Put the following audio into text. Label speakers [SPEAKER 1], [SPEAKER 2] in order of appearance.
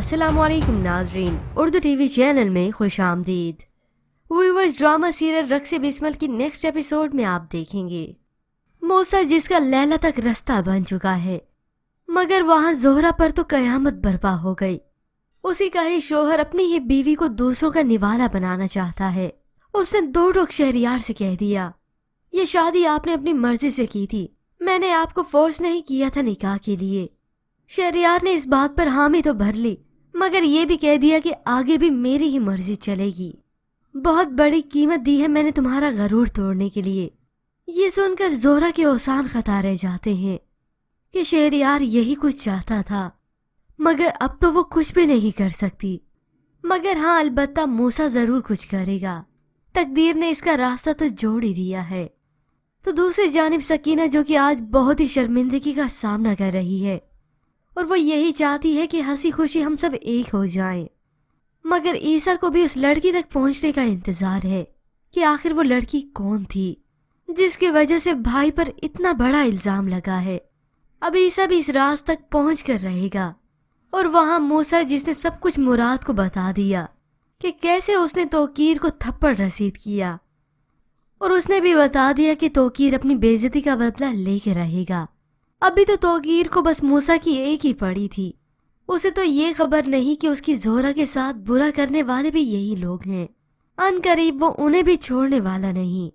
[SPEAKER 1] अस्सलाम वालेकुम नाजरीन, उर्दू टीवी चैनल में खुश आमदीद। व्यूअर्स, ड्रामा सीरियल रक्स बिस्मल की नेक्स्ट एपिसोड में आप देखेंगे मूसा जिसका लैला तक रास्ता बन चुका है, मगर वहाँ जोहरा पर तो कयामत बर्पा हो गई। उसी का ही शोहर अपनी ही बीवी को दूसरों का निवाला बनाना चाहता है। उसने दो टोक शहरियार से कह दिया, ये शादी आपने अपनी मर्जी से की थी, मैंने आपको फोर्स नहीं किया था निकाह के लिए। शहरियार ने इस बात पर हामी तो भर ली, मगर ये भी कह दिया कि आगे भी मेरी ही मर्जी चलेगी। बहुत बड़ी कीमत दी है मैंने तुम्हारा गरूर तोड़ने के लिए। ये सुनकर जोहरा के औसान खता रह जाते हैं कि शहरियार यही कुछ चाहता था, मगर अब तो वो कुछ भी नहीं कर सकती। मगर हाँ, अलबत्ता मूसा जरूर कुछ करेगा। तकदीर ने इसका रास्ता तो जोड़ ही दिया है। तो दूसरी जानिब सकीना, जो कि आज बहुत ही शर्मिंदगी का सामना कर रही है, और वो यही चाहती है कि हंसी खुशी हम सब एक हो जाएं। मगर ईसा को भी उस लड़की तक पहुंचने का इंतजार है कि आखिर वो लड़की कौन थी जिसकी वजह से भाई पर इतना बड़ा इल्जाम लगा है। अब ईसा भी इस राज तक पहुंच कर रहेगा, और वहां मूसा जिसने सब कुछ मुराद को बता दिया कि कैसे उसने तौकीर को थप्पड़ रसीद किया, और उसने भी बता दिया कि तौकीर अपनी बेइज्जती का बदला लेके रहेगा। अभी तो तौकीर को बस मूसा की एक ही पड़ी थी। उसे तो ये खबर नहीं कि उसकी जोहरा के साथ बुरा करने वाले भी यही लोग हैं। अनकरीब वो उन्हें भी छोड़ने वाला नहीं।